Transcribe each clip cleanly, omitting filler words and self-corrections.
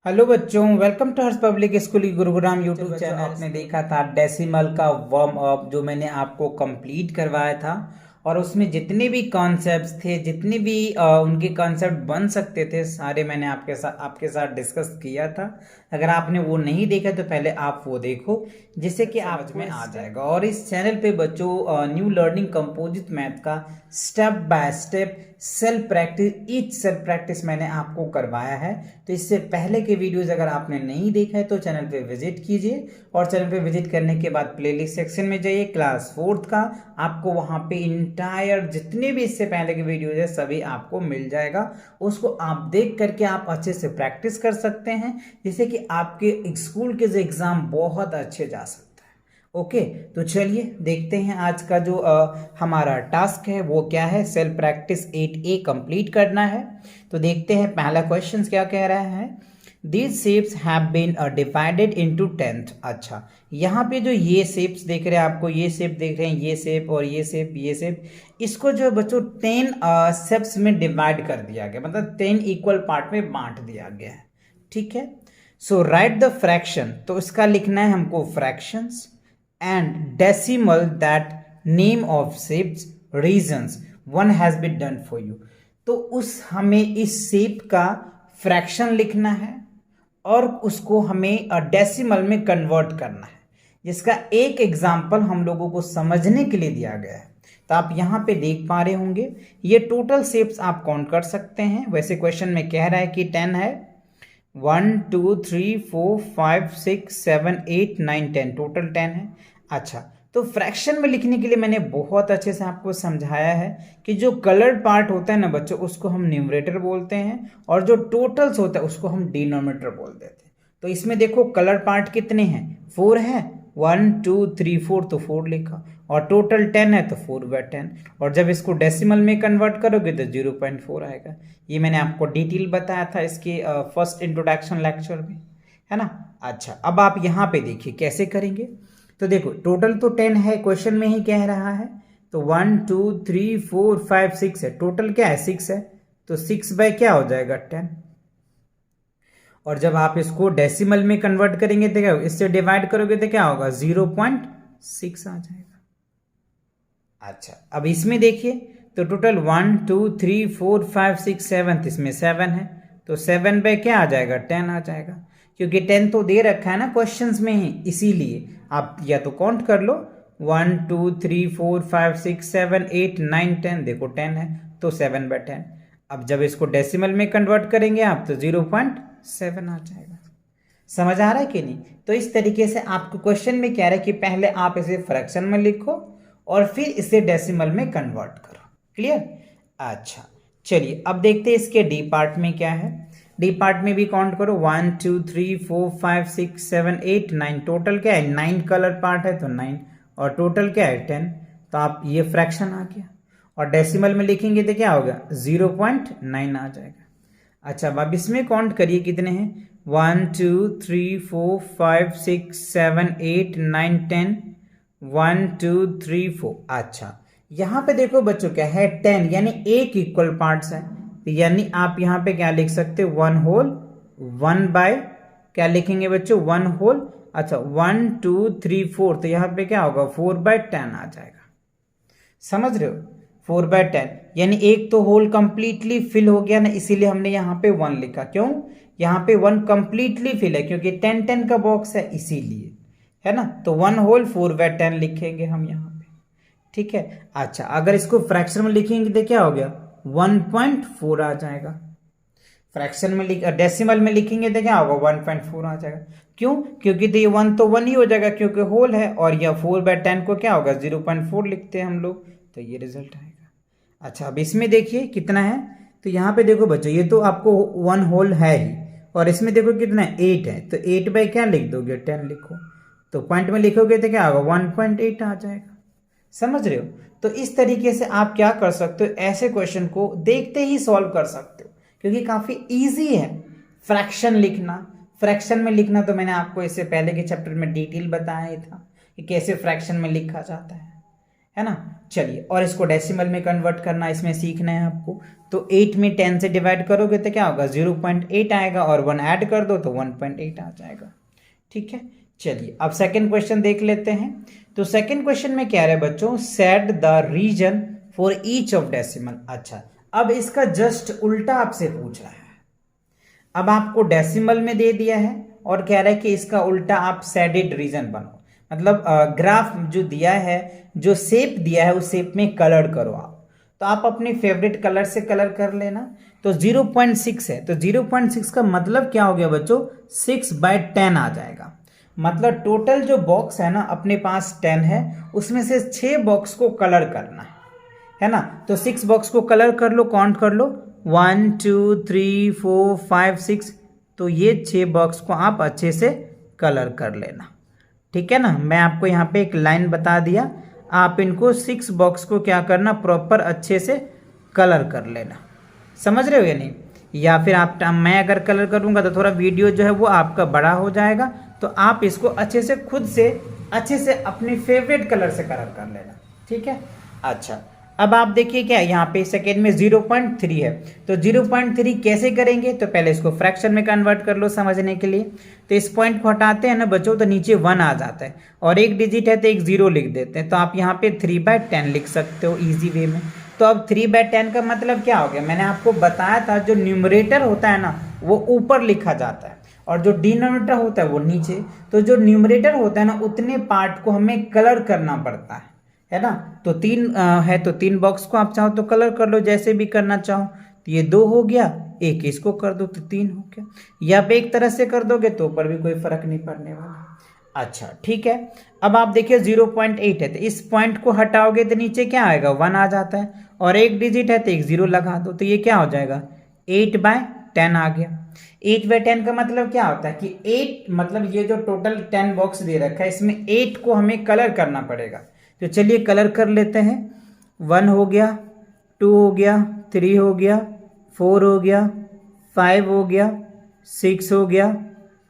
Hello बच्चों, welcome to Harsh public school Gurugram YouTube channel. आपने देखा था डेसिमल का वार्म अप जो मैंने आपको कंप्लीट करवाया था, और उसमें जितने भी कॉन्सेप्ट्स थे, जितने भी उनके कॉन्सेप्ट बन सकते थे, सारे मैंने आपके साथ डिस्कस किया था। अगर आपने वो नहीं देखा तो पहले आप वो देखो, जिससे कि आप में आ जाएगा। और इस चैनल पे बच्चों न्यू लर्निंग कंपोजिट मैथ का step by step self practice मैंने आपको करवाया है। तो इससे पहले के वीडियोस अगर आपने नहीं देखा है तो चैनल पे विजिट कीजिए, और चैनल पे विजिट करने के बाद प्लेलिस्ट सेक्शन में जाइए क्लास 4th का। आपको वहां पे इंटायर जितने भी इससे पहले के वीडियोस है सभी आपको मिल जाएगा। उसको आप देख करके आप अच्छे से प्रैक्टिस कर सकते हैं, जिससे कि आपके स्कूल के जो एग्जाम बहुत अच्छे जा सकते हैं। ओके, तो चलिए देखते हैं आज का जो हमारा टास्क है वो क्या है। सेल्फ प्रैक्टिस 8A कंप्लीट करना है। तो देखते हैं पहला क्वेश्चन क्या कह रहा है। These shapes have been divided into 10th। अच्छा, यहाँ पे जो ये शेप्स देख रहे हैं, आपको ये शेप देख रहे हैं, ये शेप और ये शेप, ये शेप, इसको जो बच्चों 10 शेप्स में डिवाइड कर दिया गया, मतलब 10 इक्वल पार्ट में बांट दिया गया है। ठीक है, सो राइट द फ्रैक्शन। तो इसका लिखना है हमको fractions and decimal that name of shapes regions one has been done for you। तो हमें इस शेप का फ्रैक्शन लिखना है और उसको हमें डेसिमल में कन्वर्ट करना है, जिसका एक एग्जाम्पल हम लोगों को समझने के लिए दिया गया है। तो आप यहाँ पे देख पा रहे होंगे, ये टोटल शेप्स आप काउंट कर सकते हैं। वैसे क्वेश्चन में कह रहा है कि 10 है, 1 2 3 4 5 6 7 8 9 10, टोटल 10 है। अच्छा, तो फ्रैक्शन में लिखने के लिए मैंने बहुत अच्छे से आपको समझाया है कि जो कलर्ड पार्ट होता है ना बच्चों, उसको हम न्यूमरेटर बोलते हैं, और जो टोटल्स होता है उसको हम डिनोमिनेटर बोल देते हैं। तो इसमें देखो कलर पार्ट कितने हैं, 4 है, 1 2 3 4, तो 4 लिखा, और टोटल 10 है तो 4/10। और जब इसको डेसिमल में कन्वर्ट करोगे तो 0.4 आएगा। ये मैंने आपको डिटेल बताया था इसके फर्स्ट इंट्रोडक्शन लेक्चर में, है ना। अच्छा, अब आप यहाँ पे देखिए कैसे करेंगे। तो देखो टोटल तो 10 है, क्वेश्चन में ही कह रहा है। तो 1 2 3 4 5 6 है, टोटल क्या है 6 है, तो 6 बाय क्या हो जाएगा 10। और जब आप इसको डेसिमल में कन्वर्ट करेंगे तो क्या होगा, इससे डिवाइड करोगे तो क्या होगा 0.6 आ जाएगा। अच्छा, अब इसमें देखिए, तो टोटल 1 2 3 4 5 6 7, इसमें 7 है, तो 7 बाय क्या आ जाएगा 10 आ जाएगा, क्योंकि 10 तो दे रखा है ना क्वेश्चंस में ही, इसीलिए आप या तो काउंट कर लो 1 2 3 4 5 6 7 8 9 10, देखो 10 है तो 7/10। अब जब इसको डेसिमल में कन्वर्ट करेंगे आप तो 0.7 आ जाएगा। समझ आ रहा है कि नहीं। तो इस तरीके से आपको क्वेश्चन में कह रहा है कि पहले आप इसे फ्रैक्शन में लिखो और फिर इसे डेसिमल में कन्वर्ट करो। क्लियर। अच्छा, चलिए अब देखते हैं इसके डी पार्ट में क्या है। डी पार्ट में भी काउंट करो, 1 2 3 4 5 6 7 8 9, टोटल क्या है 9 कलर पार्ट है तो 9, और टोटल क्या है 10। तो आप ये फ्रैक्शन आ गया, और डेसिमल में लिखेंगे तो क्या होगा 0.9 आ जाएगा। अच्छा, अब इसमें काउंट करिए कितने हैं, 1 2 3 4 5 6 7 8 9 10, 1 2 3 4। अच्छा, यहाँ पे देखो बच्चों क्या है 10, यानी एक इक्वल पार्ट्स है, यानी आप यहाँ पे क्या लिख सकते हो 1 होल 1 बाय क्या लिखेंगे बच्चों 1 होल। अच्छा, 1 2 3 4, तो यहाँ पे क्या होगा 4/10 आ जाएगा। समझ रहे हो, 4/10, यानी एक तो होल कंप्लीटली फिल हो गया ना, इसीलिए हमने यहाँ पे 1 लिखा। क्यों, यहाँ पे 1 कंप्लीटली फिल है क्योंकि 10 10 का बॉक्स है इसीलिए, है ना। तो 1 होल 4/10 लिखेंगे हम यहाँ पे। ठीक है। अच्छा, अगर इसको फ्रैक्शन में लिखेंगे तो क्या हो गया 1.4 आ जाएगा। फ्रैक्शन में डेसिमल में लिखेंगे तो क्या होगा 1.4 आ जाएगा। क्यों, क्योंकि तो ये 1 तो 1 ही हो जाएगा क्योंकि होल है, और यह 4/10 को क्या होगा 0.4 लिखते हैं हम लोग, तो ये रिजल्ट आएगा। अच्छा, अब इसमें देखिए कितना है। तो यहाँ पे देखो बच्चों, ये तो आपको 1 होल है ही, और इसमें देखो कितना है 8 है, तो 8 बाय क्या लिख दोगे 10 लिखो, तो पॉइंट में लिखोगे तो क्या होगा 1.8 आ जाएगा। समझ रहे हो। तो इस तरीके से आप क्या कर सकते हो, ऐसे क्वेश्चन को देखते ही सॉल्व कर सकते हो, क्योंकि काफी इजी है फ्रैक्शन लिखना। फ्रैक्शन में लिखना तो मैंने आपको इससे पहले के चैप्टर में डिटेल बताया ही था कि कैसे फ्रैक्शन में लिखा जाता है है ना। चलिए, और इसको डेसिमल में कन्वर्ट करना इसमें सीखना है आपको। तो 8 में 10 से डिवाइड करोगे तो क्या होगा, 0.8 आएगा, और 1 ऐड कर दो तो 1.8 आ जाएगा। ठीक है, चलिए अब सेकंड क्वेश्चन देख लेते हैं। तो सेकंड क्वेश्चन में क्या है बच्चों, set the region for each of decimal. अच्छा, अब इसका जस्ट उल्टा आपसे पूछ रहा है। अब आपको डेसिमल में दे दिया है और कह रहा है कि इसका उल्टा आप शेडेड रीजन बनाओ, मतलब ग्राफ जो दिया है, जो शेप दिया है उस शेप में कलर करो आप। तो आप अपनी फेवरेट कलर से कलर कर लेना। तो 0.6 है, तो 0.6 का मतलब क्या हो गया बच्चों, 6/10 आ जाएगा। मतलब टोटल जो बॉक्स है ना अपने पास 10 है, उसमें से 6 बॉक्स को कलर करना है ना। तो 6 बॉक्स को कलर कर लो, काउंट कर लो, 1 2 3 4 5 6। तो ये 6 बॉक्स को आप अच्छे से कलर कर लेना। ठीक है ना, मैं आपको यहाँ पे एक लाइन बता दिया, आप इनको 6 बॉक्स को क्या करना, प्रॉपर अच्छे से कलर कर लेना। समझ रहे हो या नहीं? या फिर आप, मैं अगर कलर करूँगा तो थोड़ा वीडियो जो है वो आपका बड़ा हो जाएगा, तो आप इसको अच्छे से खुद से अच्छे से अपनी फेवरेट कलर से कलर कर लेना। ठीक है, अच्छा अब आप देखिए क्या यहाँ पे सेकेंड में 0.3 है, तो 0.3 कैसे करेंगे, तो पहले इसको फ्रैक्शन में कन्वर्ट कर लो समझने के लिए। तो इस पॉइंट को हटाते हैं ना बच्चों, तो नीचे 1 आ जाता है, और एक डिजिट है तो एक 0 लिख देते हैं। तो आप यहाँ पे 3/10 लिख सकते हो इजी वे में। तो अब 3/10 का मतलब क्या हो गया, मैंने आपको बताया था जो न्यूमरेटर होता है ना वो ऊपर लिखा जाता है, और जो डिनोमिनेटर होता है वो नीचे। तो जो न्यूमरेटर होता है ना उतने पार्ट को हमें कलर करना पड़ता है ना। तो 3 है, तो 3 बॉक्स को आप चाहो तो कलर कर लो, जैसे भी करना चाहो। तो ये 2 हो गया, एक इसको कर दो तो 3 हो गया, या पे एक तरह से कर दोगे तो ऊपर भी कोई फर्क नहीं पड़ने वाला। अच्छा ठीक है, अब आप देखिए 0.8 है, तो इस पॉइंट को हटाओगे तो नीचे क्या आएगा, 1 आ जाता है, और एक डिजिट है तो एक 0 लगा दो, तो ये क्या हो जाएगा, 8/10 आ गया। 8/10 का मतलब क्या होता है कि 8 मतलब ये जो टोटल 10 बॉक्स दे रखा है इसमें 8 को हमें कलर करना पड़ेगा। तो चलिए कलर कर लेते हैं। 1 हो गया, 2 हो गया, 3 हो गया, 4 हो गया, 5 हो गया, 6 हो गया,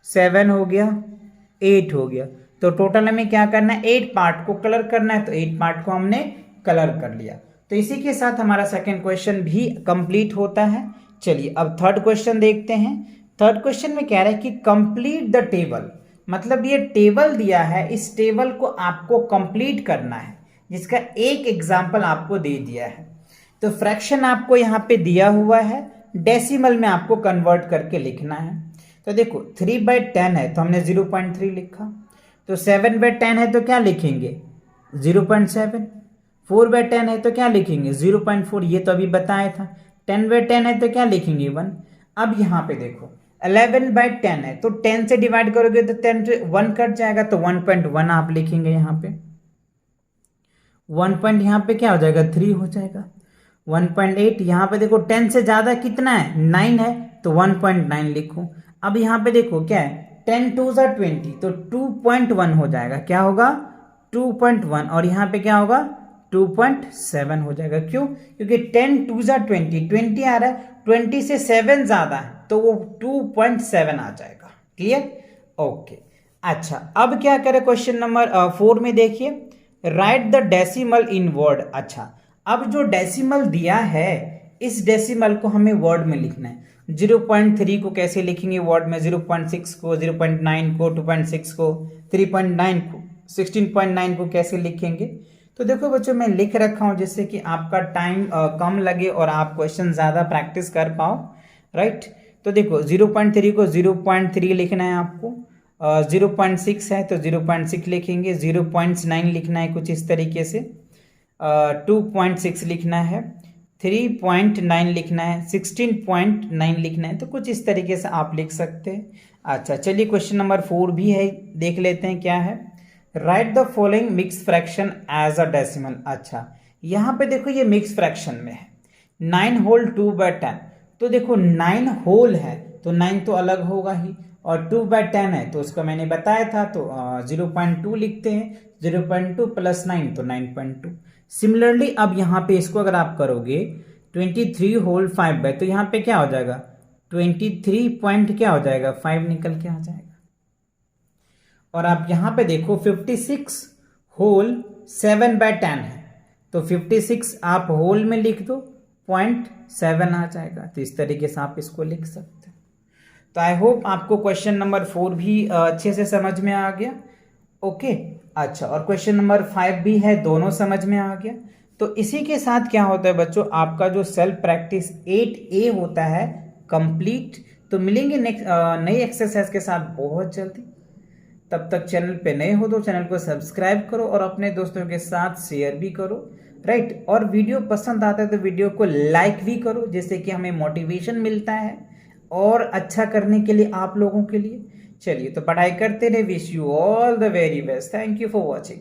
7 हो गया, 8 हो गया। तो टोटल हमें क्या करना है, 8 पार्ट को कलर करना है, तो 8 पार्ट को हमने कलर कर लिया। तो इसी के साथ हमारा सेकंड क्वेश्चन भी कंप्लीट होता है। चलिए अब थर्ड क्वेश्चन देखते हैं। थर्ड क्वेश्चन में कह रहा है कि कंप्लीट द टेबल, मतलब ये टेबल दिया है, इस टेबल को आपको कंप्लीट करना है, जिसका एक एग्जाम्पल आपको दे दिया है। तो फ्रैक्शन आपको यहाँ पे दिया हुआ है, डेसिमल में आपको कन्वर्ट करके लिखना है। तो देखो 3/10 है तो हमने 0.3 लिखा, तो 7/10 है तो क्या लिखेंगे, 0.7। 4/10 है तो क्या लिखेंगे, 0.4, ये तो अभी बताया था। 10/10 है तो क्या लिखेंगे, 1। अब यहाँ पे देखो 11/10 है, तो 10 से डिवाइड करोगे तो 10 से 1 कट जाएगा, तो 1.1 आप लिखेंगे यहाँ पे। 1 पॉइंट यहाँ पे क्या हो जाएगा, 3 हो जाएगा। 1.8 यहाँ पे देखो 10 से ज्यादा कितना है, 9 है, तो 1.9 लिखो। अब यहाँ पे देखो क्या है, 10 2 20, तो 2.1 हो जाएगा, क्या होगा 2.1, और यहाँ पे क्या होगा 2.7 हो जाएगा। क्यों, क्योंकि 10 2 20 आ रहा है, 20 से 7 ज्यादा है तो वो 2.7 आ जाएगा। Clear, okay. अच्छा अब क्या करें, क्वेश्चन नंबर 4 में देखिए, right the decimal in word. अच्छा अब जो डेसिमल दिया है इस डेसिमल को हमें वर्ड में लिखना है। 0.3 को कैसे लिखेंगे वर्ड में, 0.6 को, 0.9 को, 2.6 को, 3.9 को, 16.9 को कैसे लिखेंगे। तो देखो बच्चों मैं लिख रखा हूं जिससे कि आपका टाइम कम लगे और आप क्वेश्चन ज्यादा प्रैक्टिस कर पाओ, राइट। तो देखो 0.3 को 0.3 लिखना है आपको, 0.6 है तो 0.6 लिखेंगे, 0.9 लिखना है कुछ इस तरीके से, 2.6 लिखना है, 3.9 लिखना है, 16.9 लिखना है, तो कुछ इस तरीके से आप लिख सकते हैं। अच्छा चलिए क्वेश्चन नंबर 4 भी है, देख लेते हैं क्या है। Right the following mix fraction as a decimal. अच्छा यहाँ पे देखो ये मिक्स फ्रैक्शन में है, 9 होल 2/10, तो देखो 9 होल है तो 9 तो अलग होगा ही, और 2/10 है तो उसका मैंने बताया था, तो 0.2 लिखते हैं, 0.2 + 9 तो 9.2। सिमिलरली अब यहाँ पे इसको अगर आप करोगे 23 होल 5/, तो यहाँ पे क्या हो जाएगा 23 पॉइंट क्या हो जाएगा 5 निकल के आ जाएगा। और आप यहाँ पे देखो 56 होल 7/10 है, तो 56 आप होल में लिख दो, 0.7 आ जाएगा। तो इस तरीके से आप इसको लिख सकते हो। तो आई होप आपको क्वेश्चन नंबर 4 भी अच्छे से समझ में आ गया। ओके, अच्छा, और क्वेश्चन नंबर 5 भी है, दोनों समझ में आ गया। तो इसी के साथ क्या होता है बच्चों, आपका जो सेल्फ प्रैक्टिस 8A होता है कंप्लीट। तो मिलेंगे नेक्स्ट नई एक्सरसाइज के साथ बहुत जल्दी। तब तक चैनल पे नए हो तो चैनल को सब्सक्राइब करो और अपने दोस्तों के साथ शेयर भी करो, राइट। और वीडियो पसंद आता है तो वीडियो को लाइक भी करो, जिससे कि हमें मोटिवेशन मिलता है और अच्छा करने के लिए आप लोगों के लिए। चलिए, तो पढ़ाई करते रहे। Wish you all the very best. Thank you for watching.